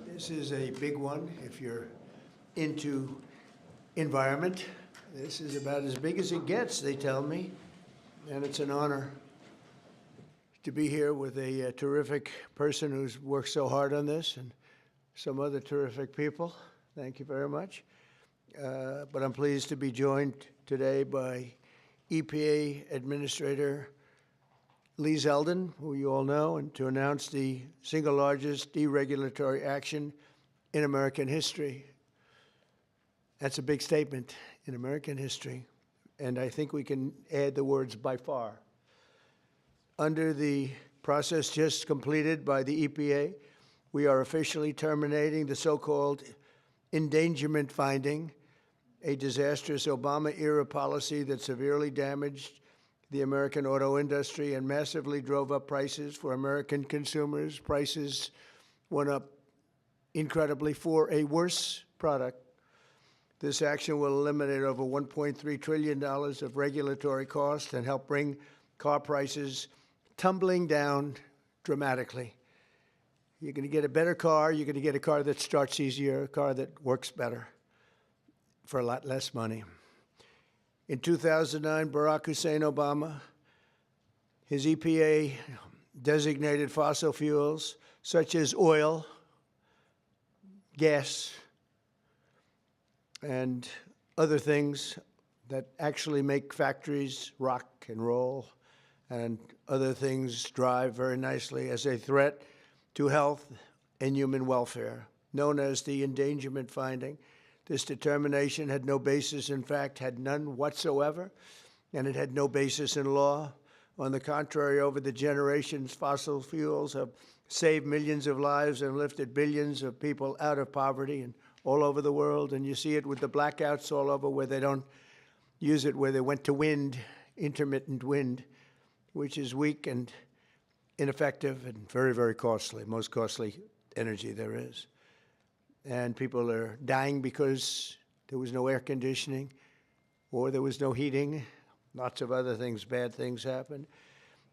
This is a big one if you're into environment. This is about as big as it gets, they tell me, and it's an honor to be here with a terrific person who's worked so hard on this and some other terrific people. Thank you very much. But I'm pleased to be joined today by EPA Administrator Lee Zeldin, who you all know, and to announce the single largest deregulatory action in American history. That's a big statement in American history, and I think we can add the words by far. Under the process just completed by the EPA, we are officially terminating the so-called endangerment finding, a disastrous Obama-era policy that severely damaged the American auto industry and massively drove up prices for American consumers. Prices went up incredibly for a worse product. This action will eliminate over $1.3 trillion of regulatory costs and help bring car prices tumbling down dramatically. You're going to get a better car. You're going to get a car that starts easier, a car that works better for a lot less money. In 2009, Barack Hussein Obama, his EPA designated fossil fuels such as oil, gas, and other things that actually make factories rock and roll and other things drive very nicely as a threat to health and human welfare, known as the endangerment finding. This determination had no basis, in fact, had none whatsoever, and it had no basis in law. On the contrary, over the generations, fossil fuels have saved millions of lives and lifted billions of people out of poverty and all over the world. And you see it with the blackouts all over where they don't use it, where they went to wind, intermittent wind, which is weak and ineffective and very, very costly, most costly energy there is. And people are dying because there was no air conditioning or there was no heating. Lots of other things, bad things happened.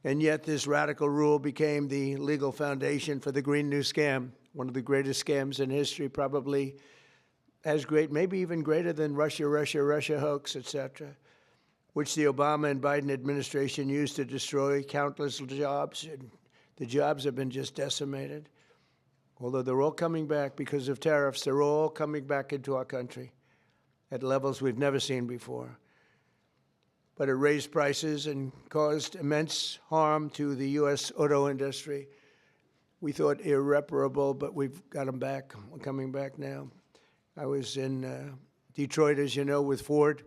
And yet this radical rule became the legal foundation for the Green New Scam, one of the greatest scams in history, probably as great, maybe even greater than Russia hoax, et cetera, which the Obama and Biden administration used to destroy countless jobs. And the jobs have been just decimated. Although they're all coming back because of tariffs, they're all coming back into our country at levels we've never seen before. But it raised prices and caused immense harm to the U.S. auto industry. We thought irreparable, but we've got them back. We're coming back now. I was in Detroit, as you know, with Ford,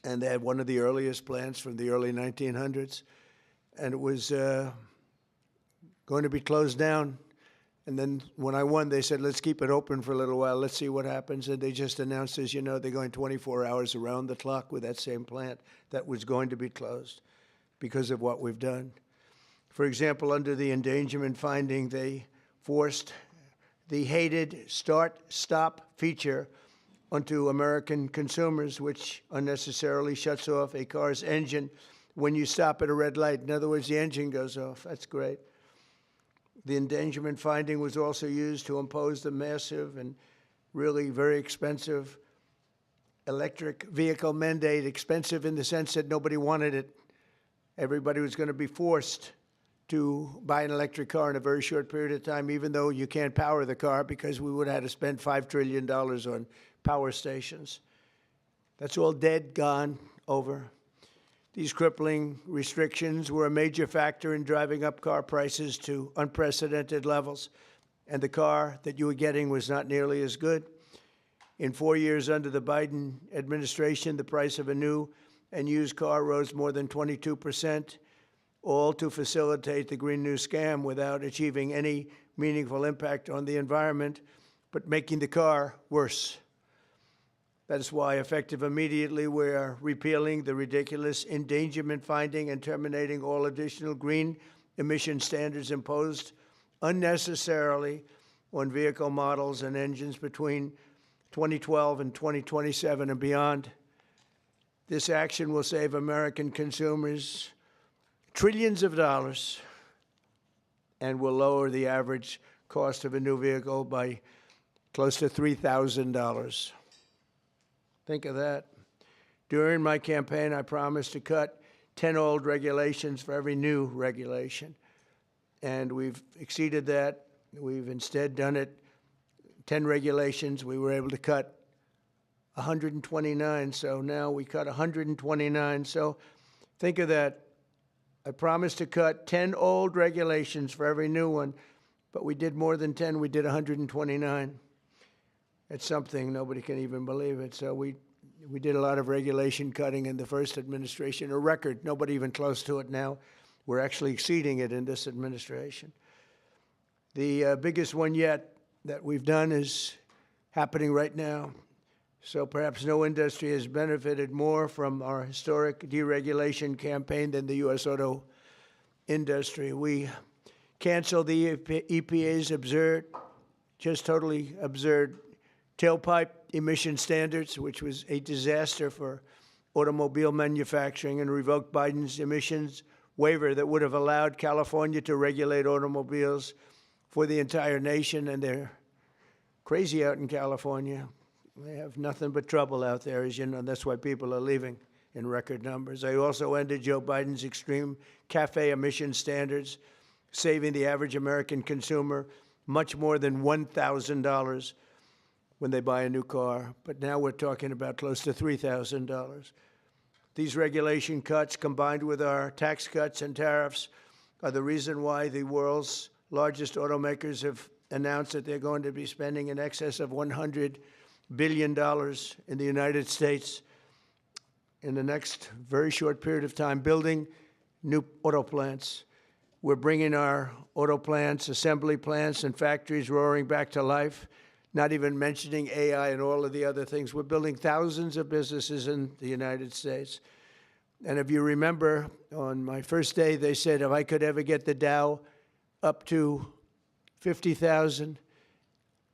and they had one of the earliest plants from the early 1900s, and it was going to be closed down. And then when I won, they said, let's keep it open for a little while. Let's see what happens. And they just announced, as you know, they're going 24 hours around the clock with that same plant that was going to be closed because of what we've done. For example, under the endangerment finding, they forced the hated start-stop feature onto American consumers, which unnecessarily shuts off a car's engine when you stop at a red light. In other words, the engine goes off. That's great. The endangerment finding was also used to impose the massive and really very expensive electric vehicle mandate, expensive in the sense that nobody wanted it. Everybody was going to be forced to buy an electric car in a very short period of time, even though you can't power the car because we would have had to spend $5 trillion on power stations. That's all dead, gone, over. These crippling restrictions were a major factor in driving up car prices to unprecedented levels, and the car that you were getting was not nearly as good. In 4 years under the Biden administration, the price of a new and used car rose more than 22%, all to facilitate the Green New Scam without achieving any meaningful impact on the environment, but making the car worse. That is why, effective immediately, we are repealing the ridiculous endangerment finding and terminating all additional green emission standards imposed unnecessarily on vehicle models and engines between 2012 and 2027 and beyond. This action will save American consumers trillions of dollars and will lower the average cost of a new vehicle by close to $3,000. Think of that. During my campaign, I promised to cut 10 old regulations for every new regulation. And we've exceeded that. We've instead done it 10 regulations. We were able to cut 129. So now we cut 129. So think of that. I promised to cut 10 old regulations for every new one, but we did more than 10. We did 129. It's something. Nobody can even believe it. So we did a lot of regulation cutting in the first administration, a record. Nobody even close to it now. We're actually exceeding it in this administration. The biggest one yet that we've done is happening right now. So perhaps no industry has benefited more from our historic deregulation campaign than the U.S. auto industry. We canceled the EPA's absurd, just totally absurd, tailpipe emission standards, which was a disaster for automobile manufacturing, and revoked Biden's emissions waiver that would have allowed California to regulate automobiles for the entire nation. And they're crazy out in California. They have nothing but trouble out there, as you know. That's why people are leaving in record numbers. I also ended Joe Biden's extreme CAFE emission standards, saving the average American consumer much more than $1,000 when they buy a new car. But now we're talking about close to $3,000. These regulation cuts, combined with our tax cuts and tariffs, are the reason why the world's largest automakers have announced that they're going to be spending in excess of $100 billion in the United States in the next very short period of time, building new auto plants. We're bringing our auto plants, assembly plants, and factories roaring back to life, not even mentioning AI and all of the other things. We're building thousands of businesses in the United States. And if you remember, on my first day, they said if I could ever get the Dow up to 50,000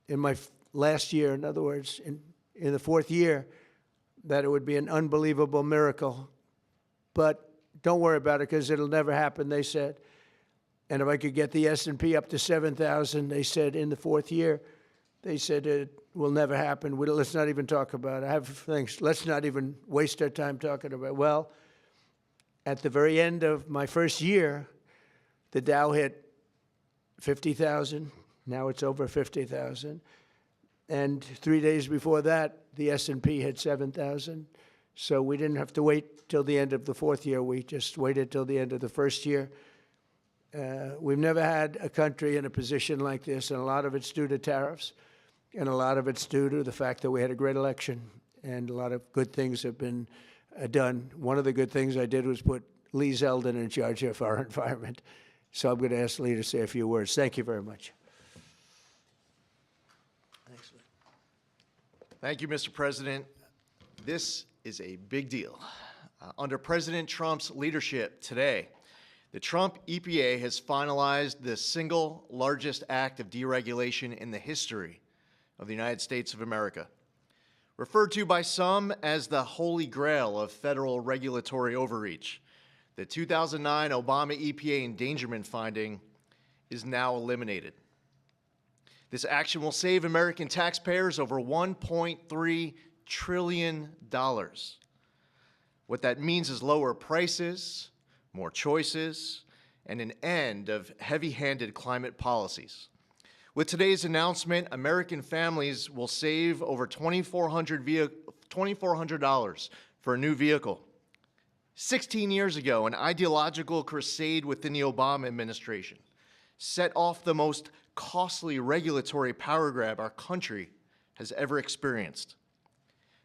in my last year, in other words, in the fourth year, that it would be an unbelievable miracle. But don't worry about it, because it'll never happen, they said. And if I could get the S&P up to 7,000, they said in the fourth year, they said it will never happen. Let's not even talk about it. I have things. Let's not even waste our time talking about it. Well, at the very end of my first year, the Dow hit 50,000. Now it's over 50,000. And 3 days before that, the S&P hit 7,000. So we didn't have to wait till the end of the fourth year. We just waited till the end of the first year. We've never had a country in a position like this, and a lot of it's due to tariffs, and a lot of it's due to the fact that we had a great election, and a lot of good things have been done. One of the good things I did was put Lee Zeldin in charge of our environment. So I'm going to ask Lee to say a few words. Thank you very much. Thanks, Lee. Thank you, Mr. President. This is a big deal. Under President Trump's leadership today, the Trump EPA has finalized the single largest act of deregulation in the history of the United States of America. Referred to by some as the holy grail of federal regulatory overreach, the 2009 Obama EPA endangerment finding is now eliminated. This action will save American taxpayers over $1.3 trillion. What that means is lower prices, more choices, and an end of heavy-handed climate policies. With today's announcement, American families will save over $2,400 for a new vehicle. 16 years ago, an ideological crusade within the Obama administration set off the most costly regulatory power grab our country has ever experienced.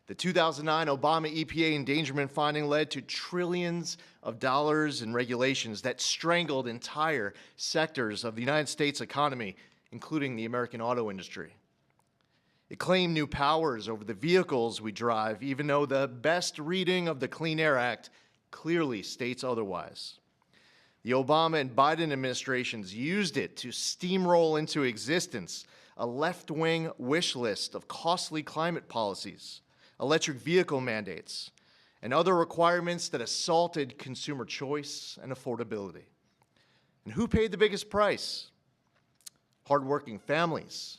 The 2009 Obama EPA endangerment finding led to trillions of dollars in regulations that strangled entire sectors of the United States economy, including the American auto industry. It claimed new powers over the vehicles we drive, even though the best reading of the Clean Air Act clearly states otherwise. The Obama and Biden administrations used it to steamroll into existence a left-wing wish list of costly climate policies, electric vehicle mandates, and other requirements that assaulted consumer choice and affordability. And who paid the biggest price? hardworking families,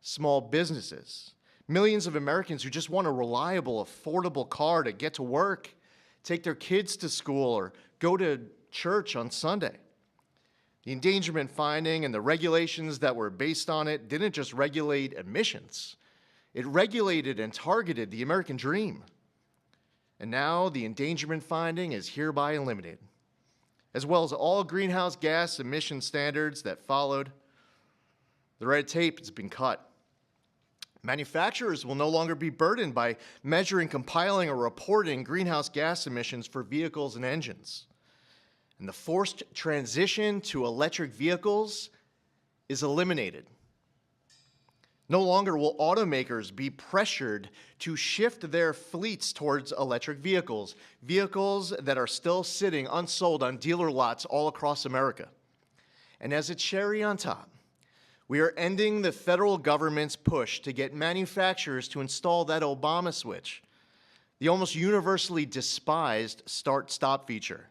small businesses, millions of Americans who just want a reliable, affordable car to get to work, take their kids to school, or go to church on Sunday. The endangerment finding and the regulations that were based on it didn't just regulate emissions. It regulated and targeted the American dream. And now the endangerment finding is hereby eliminated, as well as all greenhouse gas emission standards that followed. The red tape has been cut. Manufacturers will no longer be burdened by measuring, compiling, or reporting greenhouse gas emissions for vehicles and engines. And the forced transition to electric vehicles is eliminated. No longer will automakers be pressured to shift their fleets towards electric vehicles, vehicles that are still sitting unsold on dealer lots all across America. And as a cherry on top, we are ending the federal government's push to get manufacturers to install that Obama switch, the almost universally despised start-stop feature.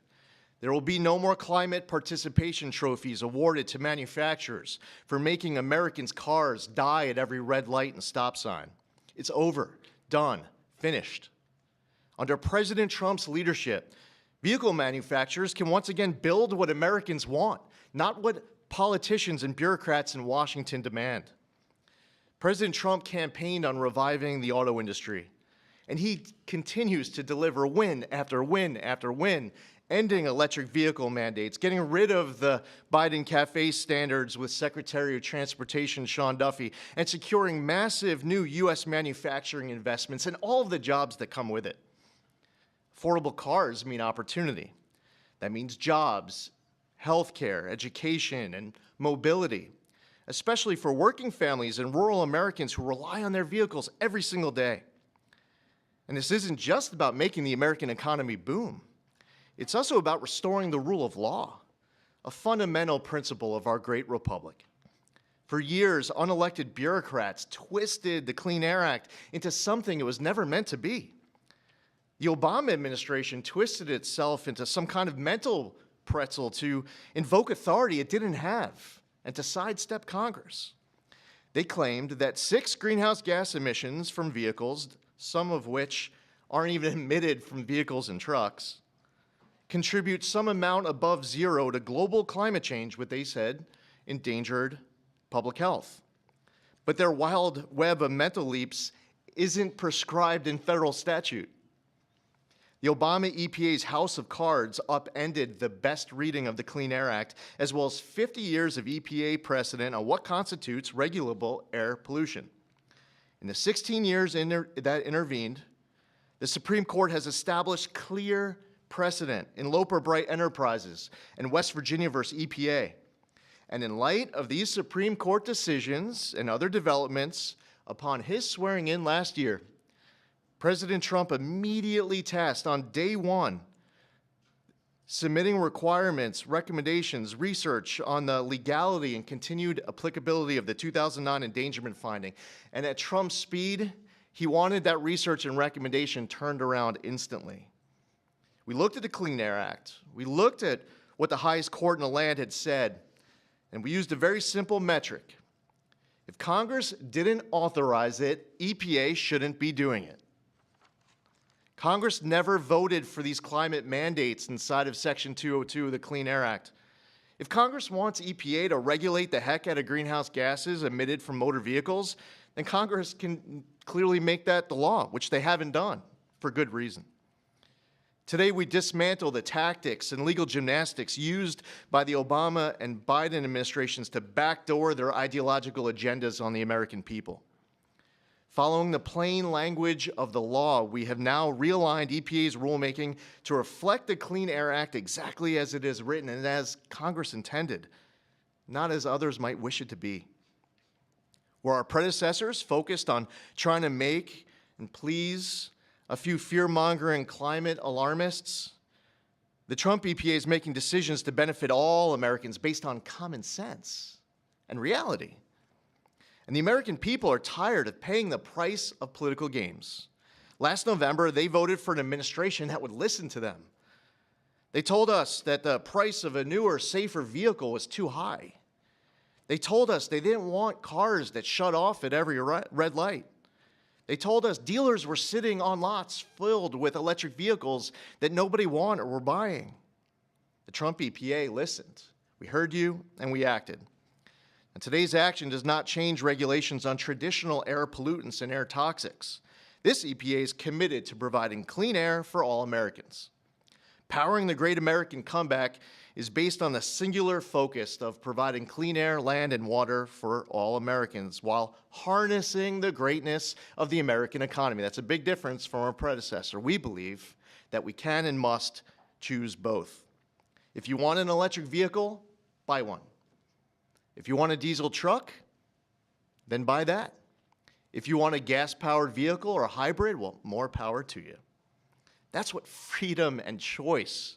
There will be no more climate participation trophies awarded to manufacturers for making Americans' cars die at every red light and stop sign. It's over, done, finished. Under President Trump's leadership, vehicle manufacturers can once again build what Americans want, not what politicians and bureaucrats in Washington demand. President Trump campaigned on reviving the auto industry, and he continues to deliver win after win after win, ending electric vehicle mandates, getting rid of the Biden Cafe standards with Secretary of Transportation Sean Duffy, and securing massive new U.S. manufacturing investments and all of the jobs that come with it. Affordable cars mean opportunity. That means jobs, healthcare, education, and mobility, especially for working families and rural Americans who rely on their vehicles every single day. And this isn't just about making the American economy boom. It's also about restoring the rule of law, a fundamental principle of our great republic. For years, unelected bureaucrats twisted the Clean Air Act into something it was never meant to be. The Obama administration twisted itself into some kind of mental pretzel to invoke authority it didn't have and to sidestep Congress. They claimed that 6 greenhouse gas emissions from vehicles, some of which aren't even emitted from vehicles and trucks, contribute some amount above zero to global climate change, what they said endangered public health. But their wild web of mental leaps isn't prescribed in federal statute. The Obama EPA's House of Cards upended the best reading of the Clean Air Act, as well as 50 years of EPA precedent on what constitutes regulable air pollution. In the 16 years that intervened, the Supreme Court has established clear precedent in Loper Bright Enterprises and West Virginia versus EPA. And in light of these Supreme Court decisions and other developments, upon his swearing in last year, President Trump immediately tasked on day one submitting requirements, recommendations, research on the legality and continued applicability of the 2009 endangerment finding. And at Trump's speed, he wanted that research and recommendation turned around instantly. We looked at the Clean Air Act. We looked at what the highest court in the land had said, and we used a very simple metric. If Congress didn't authorize it, EPA shouldn't be doing it. Congress never voted for these climate mandates inside of Section 202 of the Clean Air Act. If Congress wants EPA to regulate the heck out of greenhouse gases emitted from motor vehicles, then Congress can clearly make that the law, which they haven't done for good reason. Today, we dismantle the tactics and legal gymnastics used by the Obama and Biden administrations to backdoor their ideological agendas on the American people. Following the plain language of the law, we have now realigned EPA's rulemaking to reflect the Clean Air Act exactly as it is written and as Congress intended, not as others might wish it to be. Where our predecessors focused on trying to make and please a few fear-mongering climate alarmists, the Trump EPA is making decisions to benefit all Americans based on common sense and reality. And the American people are tired of paying the price of political games. Last November, they voted for an administration that would listen to them. They told us that the price of a newer, safer vehicle was too high. They told us they didn't want cars that shut off at every red light. They told us dealers were sitting on lots filled with electric vehicles that nobody wanted or were buying. The Trump EPA listened. We heard you and we acted. And today's action does not change regulations on traditional air pollutants and air toxics. This EPA is committed to providing clean air for all Americans. Powering the Great American Comeback is based on the singular focus of providing clean air, land, and water for all Americans while harnessing the greatness of the American economy. That's a big difference from our predecessor. We believe that we can and must choose both. If you want an electric vehicle, buy one. If you want a diesel truck, then buy that. If you want a gas-powered vehicle or a hybrid, well, more power to you. That's what freedom and choice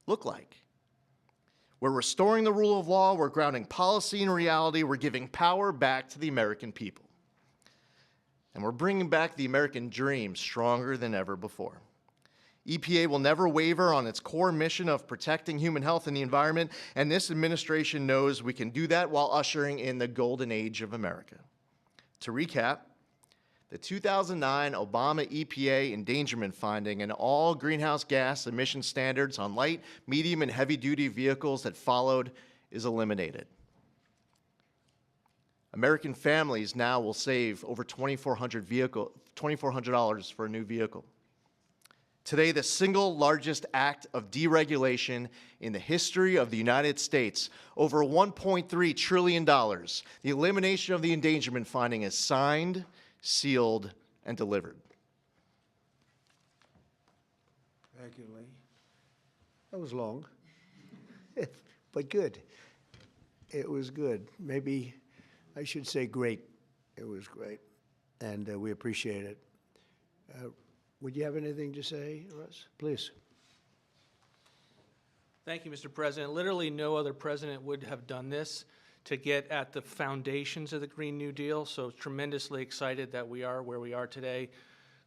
look like. We're restoring the rule of law, we're grounding policy in reality, we're giving power back to the American people. And we're bringing back the American dream stronger than ever before. EPA will never waver on its core mission of protecting human health and the environment, and this administration knows we can do that while ushering in the golden age of America. To recap, the 2009 Obama EPA endangerment finding and all greenhouse gas emission standards on light, medium, and heavy-duty vehicles that followed is eliminated. American families now will save over $2,400 for a new vehicle. Today, the single largest act of deregulation in the history of the United States, over $1.3 trillion, the elimination of the endangerment finding is signed, sealed, and delivered. Thank you, Lee. That was long, but good. It was good. Maybe I should say great. It was great, and we appreciate it. Would you have anything to say, Russ? Please. Thank you, Mr. President. Literally no other president would have done this to get at the foundations of the Green New Deal, so tremendously excited that we are where we are today.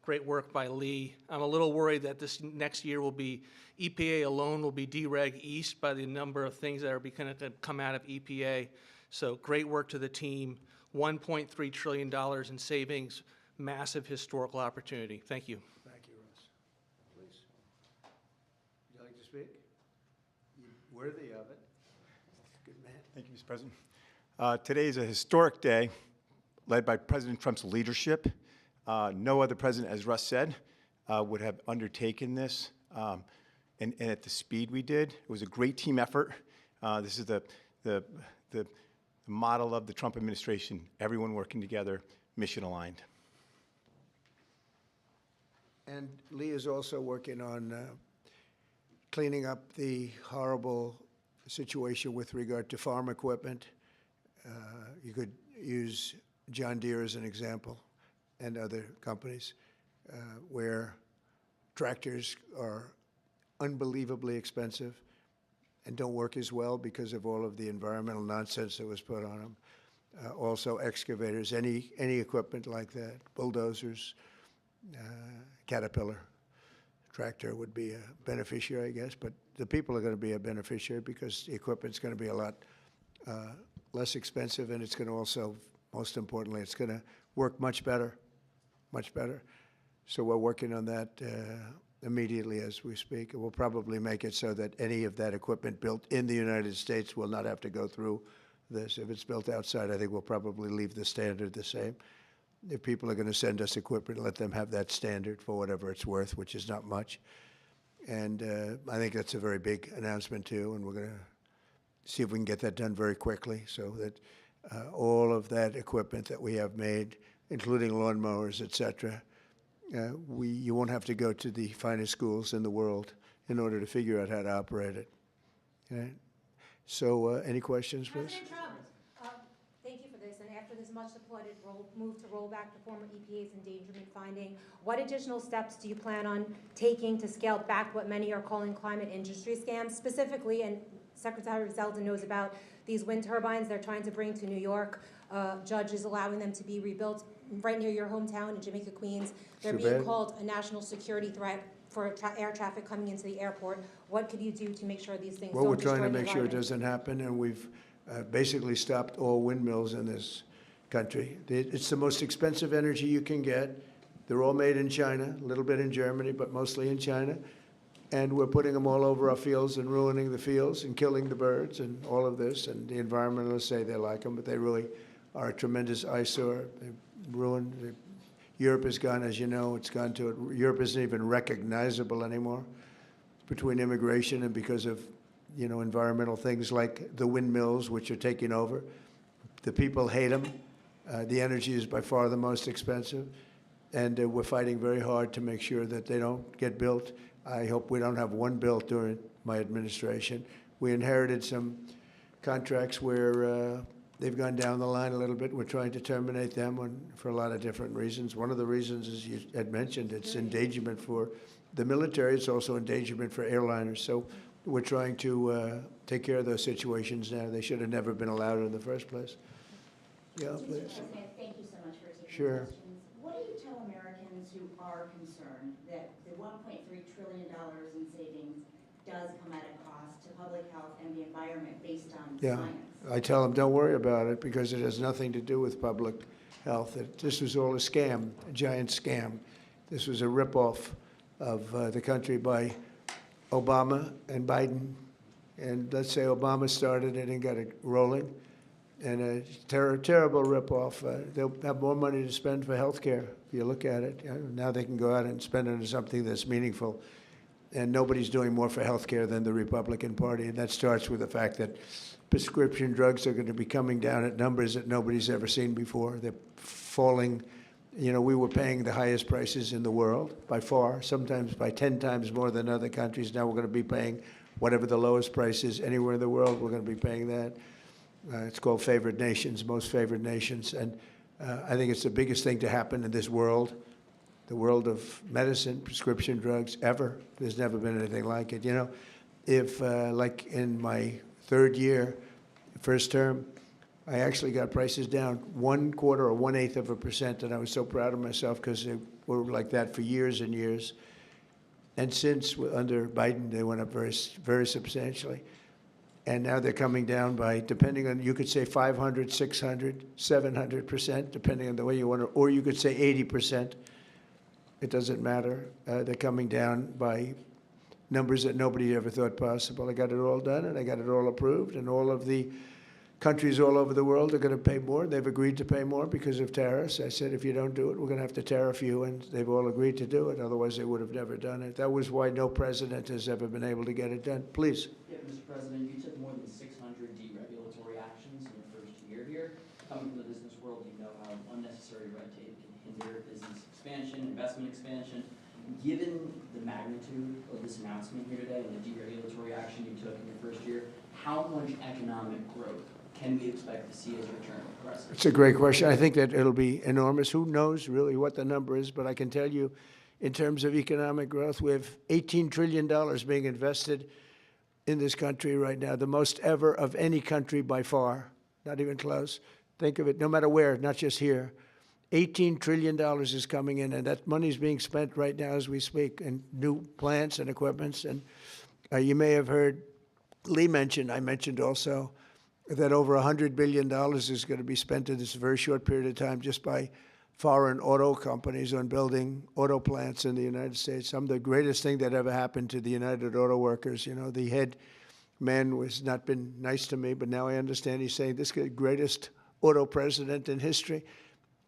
Great work by Lee. I'm a little worried that this next year will be, EPA alone will be dereg east by the number of things that are going to come out of EPA. So great work to the team. $1.3 trillion in savings, massive historical opportunity. Thank you. Thank you, Russ. Please. Would you like to speak? You're worthy of it. Good man. Thank you, Mr. President. Today is a historic day led by President Trump's leadership. No other president, as Russ said, would have undertaken this and at the speed we did. It was a great team effort. This is the model of the Trump administration, everyone working together, mission aligned. And Lee is also working on cleaning up the horrible situation with regard to farm equipment. You could use John Deere as an example and other companies where tractors are unbelievably expensive and don't work as well because of all of the environmental nonsense that was put on them. Also excavators, any equipment like that, bulldozers, Caterpillar tractor would be a beneficiary, I guess, but the people are going to be a beneficiary because the equipment's going to be a lot less expensive, and it's going to also, most importantly, it's going to work much better, much better. So we're working on that immediately as we speak. We'll probably make it so that any of that equipment built in the United States will not have to go through this. If it's built outside, I think we'll probably leave the standard the same. If people are going to send us equipment, let them have that standard for whatever it's worth, which is not much. And I think that's a very big announcement, too, and we're going to see if we can get that done very quickly so that all of that equipment that we have made, including lawnmowers, et cetera, you won't have to go to the finest schools in the world in order to figure out how to operate it. Okay? So any questions, please? President Trump, thank you for this. And after this much-supported move to roll back the former EPA's endangerment finding, what additional steps do you plan on taking to scale back what many are calling climate industry scams? Specifically, and Secretary Zeldin knows about these wind turbines they're trying to bring to New York. Judge is allowing them to be rebuilt right near your hometown in Jamaica, Queens. They're being called a national security threat for air traffic coming into the airport. What could you do to make sure these things don't destroy the environment? Well, we're trying to make sure it doesn't happen, and we've basically stopped all windmills in this country. It's the most expensive energy you can get. They're all made in China, a little bit in Germany, but mostly in China. And we're putting them all over our fields and ruining the fields and killing the birds and all of this. And the environmentalists say they like them, but they really are a tremendous eyesore. They ruined. Europe has gone, as you know, Europe isn't even recognizable anymore between immigration and because of, environmental things like the windmills, which are taking over. The people hate them. The energy is by far the most expensive. And we're fighting very hard to make sure that they don't get built. I hope we don't have one built during my administration. We inherited some contracts where they've gone down the line a little bit. We're trying to terminate them for a lot of different reasons. One of the reasons, as you had mentioned, it's endangerment for the military. It's also endangerment for airliners. So we're trying to take care of those situations now. They should have never been allowed in the first place. Yeah, Mr. please. President, thank you so much for taking Sure. the questions. What do you tell Americans who are concerned that the $1.3 trillion in savings does come at a cost to public health and the environment based on Yeah, science? I tell them, don't worry about it because it has nothing to do with public health. This was all a scam, a giant scam. This was a ripoff of the country by Obama and Biden. And let's say Obama started it and got it rolling. And a terrible ripoff. They'll have more money to spend for health care, if you look at it. Now they can go out and spend it on something that's meaningful. And nobody's doing more for health care than the Republican Party. And that starts with the fact that prescription drugs are going to be coming down at numbers that nobody's ever seen before. They're falling. We were paying the highest prices in the world by far, sometimes by 10 times more than other countries. Now we're going to be paying whatever the lowest price is anywhere in the world. We're going to be paying that. It's called favored nations, most favored nations. And I think it's the biggest thing to happen in this world, the world of medicine, prescription drugs, ever. There's never been anything like it. If, like in my third year, first term, I actually got prices down 1/4 or 1/8%, and I was so proud of myself because they were like that for years and years. And since, under Biden, they went up very, very substantially. And now they're coming down by, depending on, you could say 500, 600, 700%, depending on the way you want to, or you could say 80%. It doesn't matter. They're coming down by numbers that nobody ever thought possible. I got it all done, and I got it all approved, and all of the countries all over the world are going to pay more. They've agreed to pay more because of tariffs. I said, if you don't do it, we're going to have to tariff you, and they've all agreed to do it. Otherwise, they would have never done it. That was why no president has ever been able to get it done. Please. Yeah, Mr. President, you took more than 600 deregulatory actions in your first year here. Coming from the business world, you know how unnecessary red tape can hinder business expansion, investment expansion. Given the magnitude of this announcement here today and the deregulatory action you took in your first year, how much economic growth can we expect to see as a return of progressive? It's a great question. I think that it'll be enormous. Who knows really what the number is, but I can tell you in terms of economic growth, we have $18 trillion being invested in this country right now, the most ever of any country by far, not even close. Think of it, no matter where, not just here. $18 trillion is coming in, and that money is being spent right now as we speak in new plants and equipments. And you may have heard Lee mention, I mentioned also, that over $100 billion is going to be spent in this very short period of time just by foreign auto companies on building auto plants in the United States. The greatest thing that ever happened to the United Auto Workers. The head man was not been nice to me, but now I understand he's saying this is the greatest auto president in history.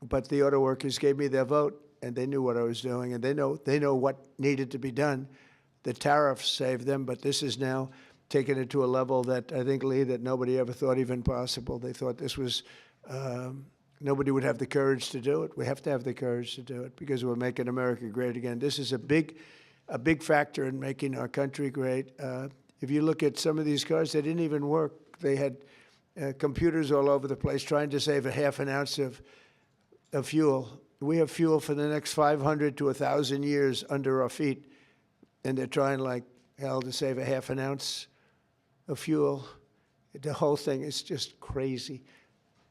But the auto workers gave me their vote, and they knew what I was doing, and they know what needed to be done. The tariffs saved them, but this is now taken it to a level that I think, Lee, that nobody ever thought even possible. They thought this was, nobody would have the courage to do it. We have to have the courage to do it because we're making America great again. This is a big factor in making our country great. If you look at some of these cars, they didn't even work. They had computers all over the place trying to save a half an ounce of fuel. We have fuel for the next 500 to 1,000 years under our feet, and they're trying like hell to save a half an ounce of fuel. The whole thing is just crazy.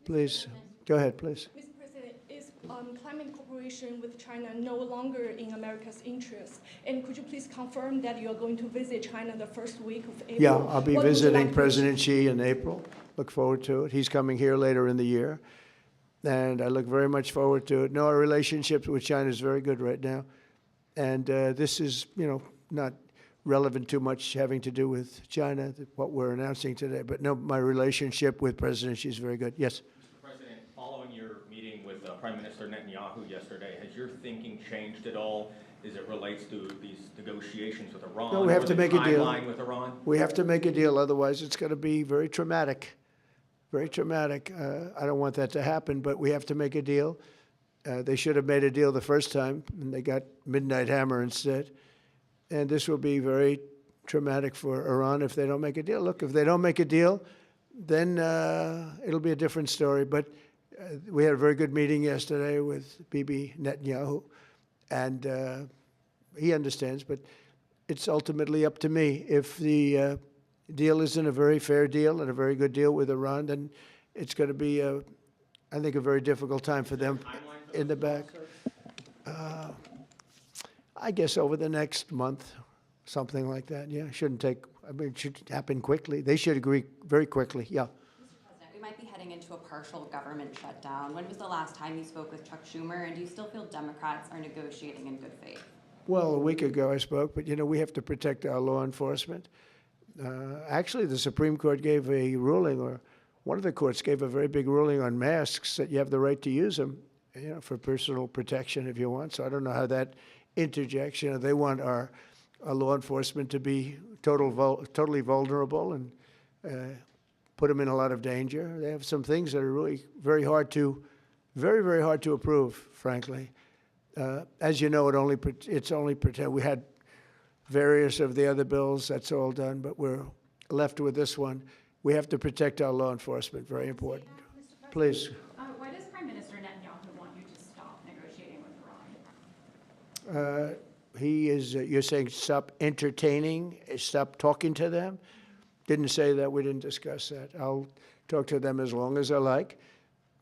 Please, go ahead, please. Mr. President, is climate cooperation with China no longer in America's interest? And could you please confirm that you are going to visit China the first week of April? Yeah, I'll be What would you visiting like to- President Xi in April. Look forward to it. He's coming here later in the year, and I look very much forward to it. No, our relationship with China is very good right now, and this is, not relevant too much having to do with China, what we're announcing today. But no, my relationship with President Xi is very good. Yes? Mr. President, following your meeting with Prime Minister Netanyahu yesterday, has your thinking changed at all as it relates to these negotiations with Iran? No, we have or to the make a deal. timeline with Iran? We have to make a deal, otherwise it's going to be very traumatic. Very traumatic. I don't want that to happen, but we have to make a deal. They should have made a deal the first time, and they got Midnight Hammer instead. And this will be very traumatic for Iran if they don't make a deal. Look, if they don't make a deal, then it'll be a different story. But we had a very good meeting yesterday with Bibi Netanyahu, and he understands, but it's ultimately up to me. If the deal isn't a very fair deal and a very good deal with Iran, then it's going to be, I think, a very difficult time for them in the back. I guess over the next month, something like that. Yeah, it shouldn't take, it should happen quickly. They should agree very quickly, yeah. Mr. President, we might be heading into a partial government shutdown. When was the last time you spoke with Chuck Schumer, and do you still feel Democrats are negotiating in good faith? Well, a week ago I spoke, but we have to protect our law enforcement. Actually, the Supreme Court gave a ruling, or one of the courts gave a very big ruling on masks, that you have the right to use them, for personal protection if you want. So I don't know how that interjects. They want our law enforcement to be totally vulnerable and put them in a lot of danger. They have some things that are really very, very hard to approve, frankly. As you know, it's only pretend. We had various of the other bills, that's all done, but we're left with this one. We have to protect our law enforcement, very important. Please. Why does Prime Minister Netanyahu want you to stop negotiating with Iran? You're saying stop entertaining, stop talking to them? Didn't say that, we didn't discuss that. I'll talk to them as long as I like,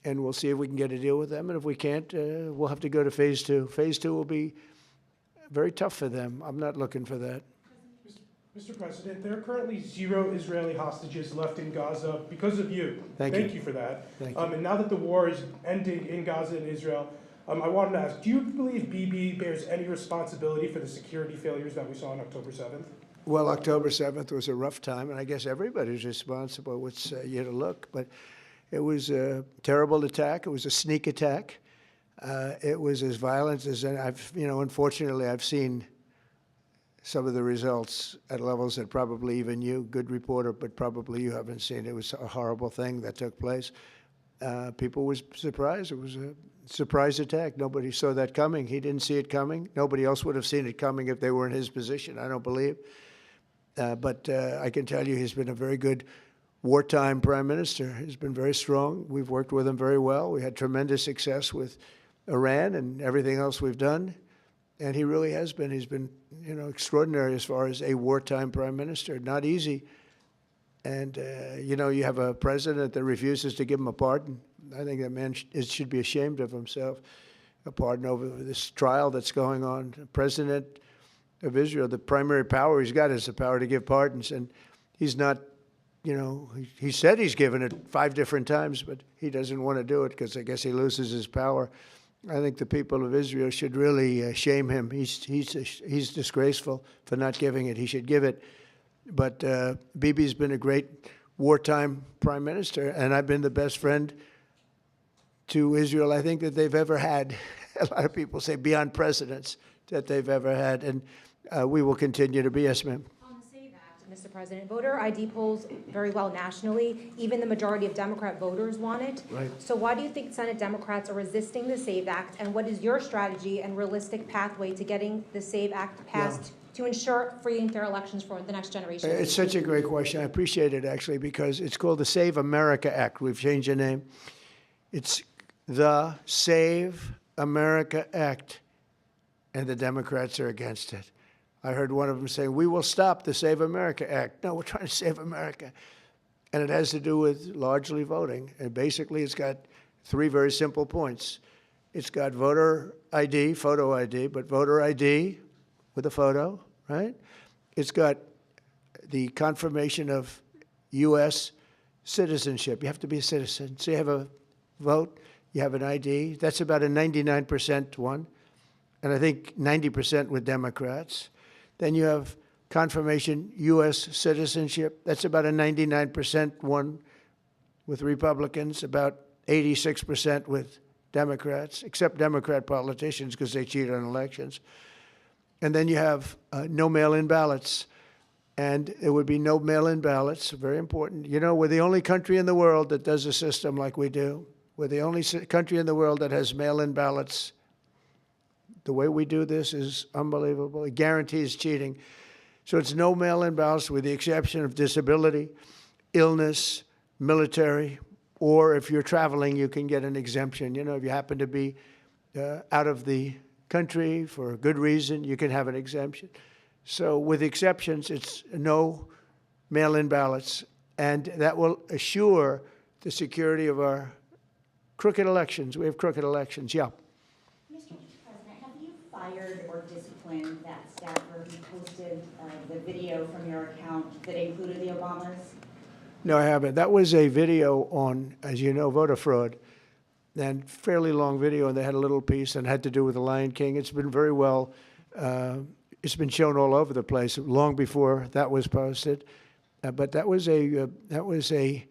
and we'll see if we can get a deal with them, and if we can't, we'll have to go to phase two. Phase two will be very tough for them. I'm not looking for that. Mr. President, there are currently 0 Israeli hostages left in Gaza because of you. Thank you for that. Thank you. And now that the war is ending in Gaza and Israel, I wanted to ask, do you believe Bibi bears any responsibility for the security failures that we saw on October 7th? Well, October 7th was a rough time, and I guess everybody's responsible. It's you to look, but it was a terrible attack. It was a sneak attack. It was as violent as unfortunately, I've seen some of the results at levels that probably even you, good reporter, but probably you haven't seen. It was a horrible thing that took place. People was surprised. It was a surprise attack. Nobody saw that coming. He didn't see it coming. Nobody else would have seen it coming if they were in his position, I don't believe. But I can tell you he's been a very good wartime prime minister. He's been very strong. We've worked with him very well. We had tremendous success with Iran and everything else we've done. And he really has been. He's been, extraordinary as far as a wartime prime minister. Not easy. And, you have a president that refuses to give him a pardon. I think that man should be ashamed of himself. A pardon over this trial that's going on. The president of Israel, the primary power he's got is the power to give pardons. And he's not, he said he's given it 5 different times, but he doesn't want to do it because I guess he loses his power. I think the people of Israel should really shame him. He's disgraceful for not giving it. He should give it. But Bibi's been a great wartime prime minister, and I've been the best friend to Israel I think that they've ever had. A lot of people say beyond presidents that they've ever had, and we will continue to be. Yes, ma'am. Mr. President, voter ID polls very well nationally. Even the majority of Democrat voters want it. Right. So why do you think Senate Democrats are resisting the SAVE Act, and what is your strategy and realistic pathway to getting the SAVE Act passed to ensure free and fair elections for the next generation? It's such a great question. I appreciate it, actually, because it's called the Save America Act. We've changed the name. It's the Save America Act, and the Democrats are against it. I heard one of them saying, we will stop the Save America Act. No, we're trying to save America. And it has to do with largely voting. And basically, it's got 3 very simple points. It's got voter ID, photo ID, but voter ID with a photo, right? It's got the confirmation of U.S. citizenship. You have to be a citizen. So you have a vote, you have an ID. That's about a 99% one. And I think 90% with Democrats. Then you have confirmation U.S. citizenship. That's about a 99% one with Republicans, about 86% with Democrats, except Democrat politicians because they cheat on elections. And then you have no mail-in ballots. And there would be no mail-in ballots, very important. You know, we're the only country in the world that does a system like we do. We're the only country in the world that has mail-in ballots. The way we do this is unbelievable. It guarantees cheating. So it's no mail-in ballots with the exception of disability, illness, military, or if you're traveling, you can get an exemption. You know, if you happen to be out of the country for a good reason, you can have an exemption. So with exceptions, it's no mail-in ballots, and that will assure the security of our crooked elections. We have crooked elections, yeah. Mr. President, have you fired or disciplined that staffer who posted the video from your account that included the Obamas? No, I haven't. That was a video on, as you know, voter fraud, and fairly long video, and they had a little piece and had to do with the Lion King. It's been very well, it's been shown all over the place long before that was posted. But that was a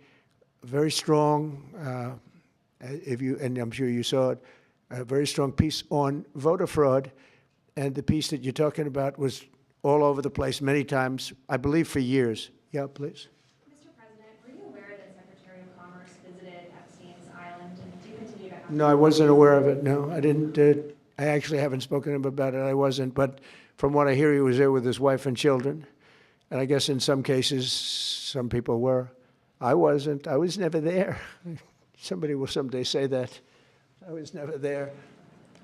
very strong, and I'm sure you saw it, a very strong piece on voter fraud, and the piece that you're talking about was all over the place many times, I believe for years. Yeah, please. Mr. President, were you aware that Secretary of Commerce visited Epstein's Island, and do you continue to have... No, I wasn't aware of it. No, I didn't. I actually haven't spoken to him about it. I wasn't. But from what I hear, he was there with his wife and children. And I guess in some cases, some people were. I wasn't. I was never there. Somebody will someday say that. I was never there.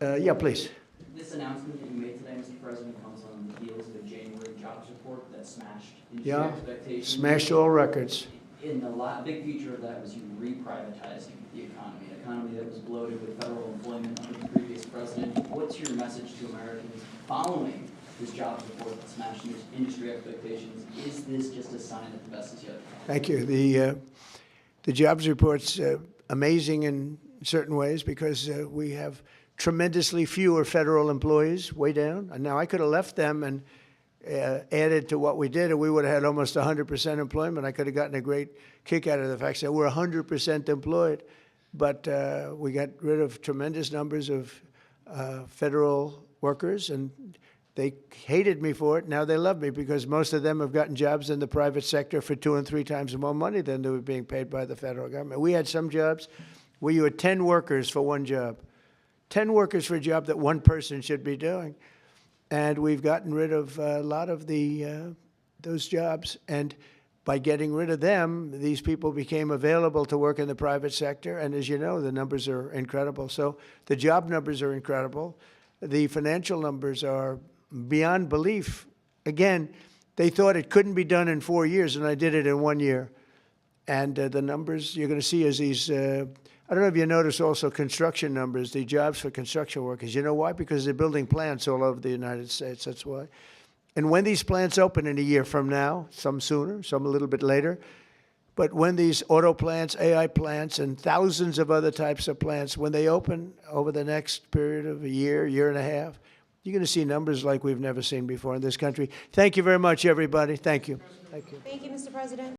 Yeah, please. This announcement that you made today, Mr. President, comes on the heels of a January jobs report that smashed industry expectations. Smashed all records. And a big feature of that was you reprivatizing the economy, an economy that was bloated with federal employment under the previous president. What's your message to Americans following this jobs report that smashed industry expectations? Is this just a sign that the best is yet to come? Thank you. The jobs report's amazing in certain ways because we have tremendously fewer federal employees, way down. And now I could have left them and added to what we did, and we would have had almost 100% employment. I could have gotten a great kick out of the fact that we're 100% employed. But we got rid of tremendous numbers of federal workers, and they hated me for it. Now they love me because most of them have gotten jobs in the private sector for 2 and 3 times more money than they were being paid by the federal government. We had some jobs where you had 10 workers for one job. 10 workers for a job that one person should be doing. And we've gotten rid of a lot of those jobs. And by getting rid of them, these people became available to work in the private sector. And as you know, the numbers are incredible. So the job numbers are incredible. The financial numbers are beyond belief. Again, they thought it couldn't be done in 4 years, and I did it in 1 year. And the numbers you're going to see is these, I don't know if you notice also construction numbers, the jobs for construction workers. You know why? Because they're building plants all over the United States. That's why. And when these plants open in a year from now, some sooner, some a little bit later, but when these auto plants, AI plants, and thousands of other types of plants, when they open over the next period of a year, year and a half, you're going to see numbers like we've never seen before in this country. Thank you very much, everybody. Thank you. Thank you. Thank you, Mr. President.